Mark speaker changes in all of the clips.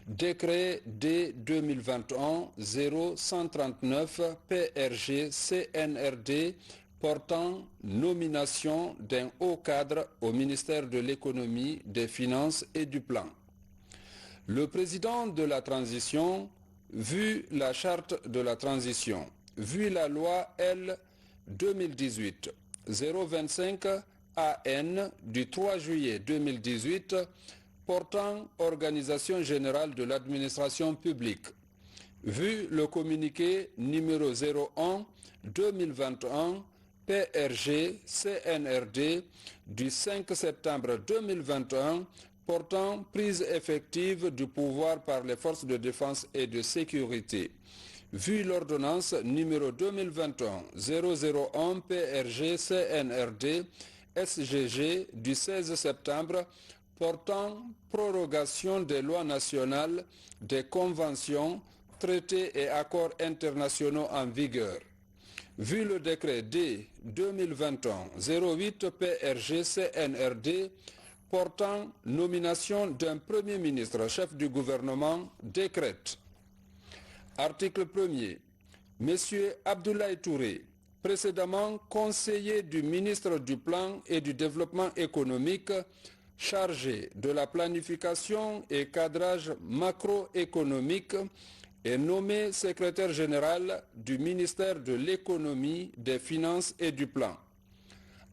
Speaker 1: Décret D 2021-0139 PRG CNRD portant nomination d'un haut cadre au ministère de l'économie, des finances et du plan. Le président de la transition, vu la charte de la transition, vu la loi L 2018-025 AN du 3 juillet 2018 portant organisation générale de l'administration publique, vu le communiqué numéro 01-2021 PRG CNRD du 5 septembre 2021 portant prise effective du pouvoir par les forces de défense et de sécurité, vu l'ordonnance numéro 2021-001 PRG CNRD SGG du 16 septembre portant prorogation des lois nationales, des conventions, traités et accords internationaux en vigueur. Vu le décret D 2021-08 PRG CNRD portant nomination d'un Premier ministre chef du gouvernement, décrète. Article 1er. Monsieur Abdoulaye Touré, précédemment conseiller du ministre du Plan et du Développement économique, chargé de la planification et cadrage macroéconomique, est nommé secrétaire général du ministère de l'économie, des finances et du plan.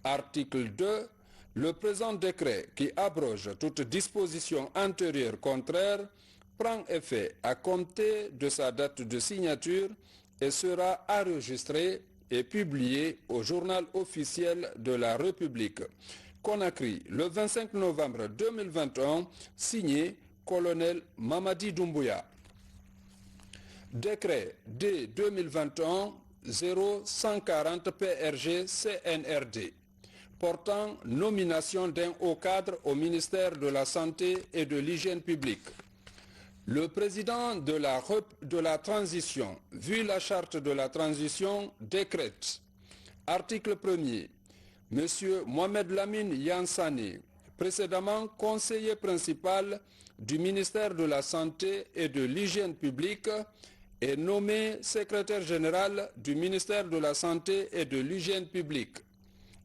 Speaker 1: Article 2. Le présent décret qui abroge toute disposition antérieure contraire prend effet à compter de sa date de signature et sera enregistré et publié au journal officiel de la République. Conakry, le 25 novembre 2021, signé colonel Mamadi Doumbouya. Décret D 2021-0140 PRG CNRD portant nomination d'un haut cadre au ministère de la Santé et de l'Hygiène publique. Le président de la transition, vu la charte de la transition, décrète. Article 1er. Monsieur Mohamed Lamine Yansane, précédemment conseiller principal du ministère de la Santé et de l'Hygiène publique, est nommé secrétaire général du ministère de la Santé et de l'Hygiène publique.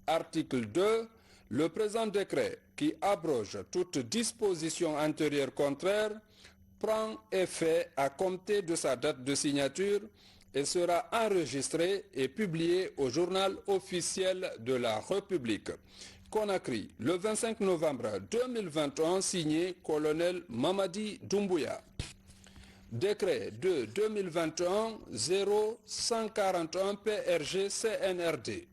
Speaker 1: Article 2. Le présent décret, qui abroge toute disposition antérieure contraire, prend effet à compter de sa date de signature et sera enregistré et publié au journal officiel de la République. Conakry, le 25 novembre 2021, signé colonel Mamadi Doumbouya. Décret de 2021-0141 PRG CNRD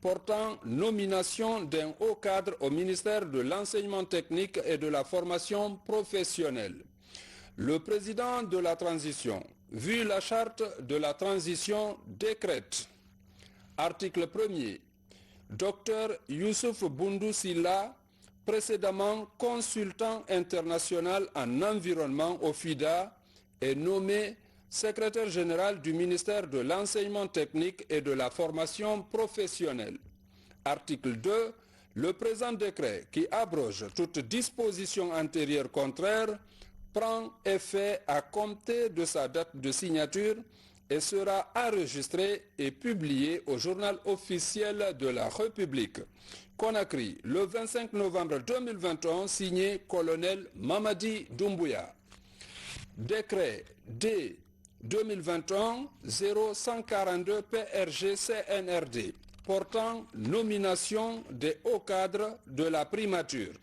Speaker 1: portant nomination d'un haut cadre au ministère de l'enseignement technique et de la formation professionnelle. Le président de la transition, vu la charte de la transition, décrète. Article 1er. Dr Youssouf Boundou Silla, précédemment consultant international en environnement au FIDA, est nommé secrétaire général du ministère de l'enseignement technique et de la formation professionnelle. Article 2. Le présent décret, qui abroge toute disposition antérieure contraire, prend effet à compter de sa date de signature et sera enregistré et publié au journal officiel de la République. Conakry, le 25 novembre 2021, signé colonel Mamadi Doumbouya. Décret D 2021-0142 PRG CNRD portant nomination des hauts cadres de la primature.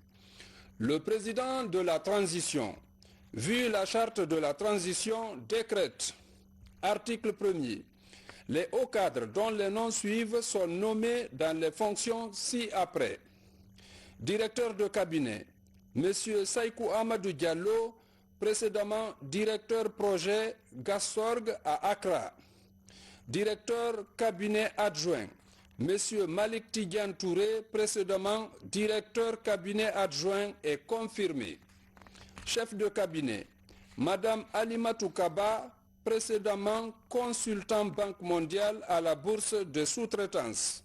Speaker 1: Le président de la transition, vu la charte de la transition, décrète. Article 1er. Les hauts cadres dont les noms suivent sont nommés dans les fonctions ci-après. Directeur de cabinet, M. Saïkou Amadou Diallo, précédemment directeur projet Gassorg à Accra. Directeur cabinet adjoint, M. Malik Tidiane Touré, précédemment directeur cabinet adjoint et confirmé. Chef de cabinet, Mme Alimatou Kaba, précédemment consultant Banque mondiale à la bourse de sous-traitance.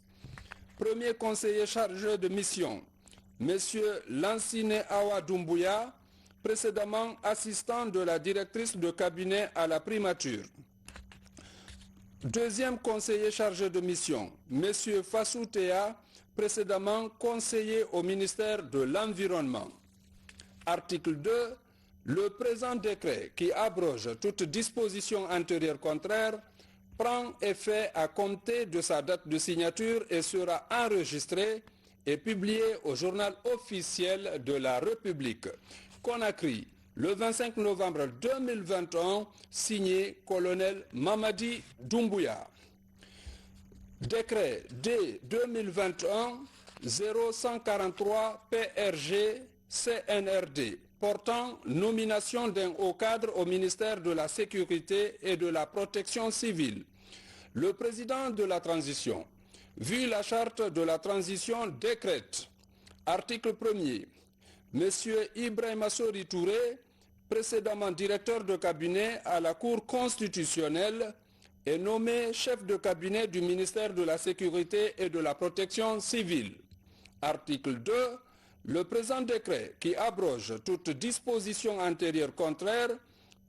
Speaker 1: Premier conseiller chargé de mission, M. Lansine Awa Doumbouya, précédemment assistant de la directrice de cabinet à la primature. Deuxième conseiller chargé de mission, M. Fassou Théa, précédemment conseiller au ministère de l'Environnement. Article 2. Le présent décret qui abroge toute disposition antérieure contraire prend effet à compter de sa date de signature et sera enregistré et publié au journal officiel de la République. Conakry, le 25 novembre 2021, signé colonel Mamadi Doumbouya. Décret D 2021-0143 PRG CNRD portant nomination d'un haut cadre au ministère de la Sécurité et de la Protection civile. Le président de la transition, vu la charte de la transition, décrète. Article 1er. M. Ibrahima Sori Touré, précédemment directeur de cabinet à la Cour constitutionnelle, est nommé chef de cabinet du ministère de la Sécurité et de la Protection civile. Article 2. Le présent décret qui abroge toute disposition antérieure contraire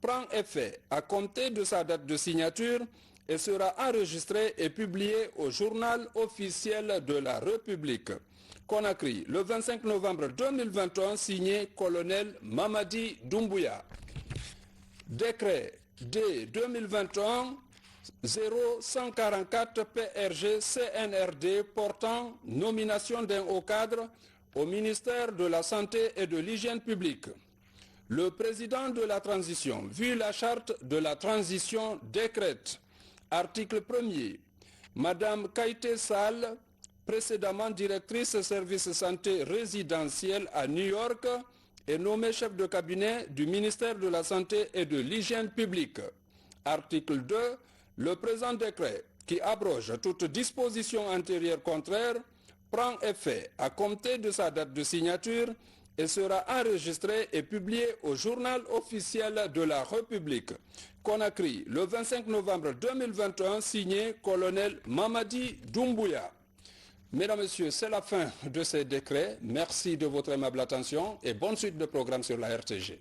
Speaker 1: prend effet à compter de sa date de signature et sera enregistré et publié au journal officiel de la République. Conakry, le 25 novembre 2021, signé colonel Mamadi Doumbouya. Décret D 2021-0144 PRG CNRD portant nomination d'un haut cadre au ministère de la Santé et de l'Hygiène publique. Le président de la transition, vu la charte de la transition, décrète. Article 1er. Madame Kaïté Sall, précédemment directrice service santé résidentiel à New York, est nommée chef de cabinet du ministère de la Santé et de l'Hygiène publique. Article 2. Le présent décret, qui abroge toute disposition antérieure contraire, prend effet à compter de sa date de signature et sera enregistré et publié au journal officiel de la République. Conakry, le 25 novembre 2021, signé colonel Mamadi Doumbouya. Mesdames, Messieurs, c'est la fin de ces décrets. Merci de votre aimable attention et bonne suite de programme sur la RTG.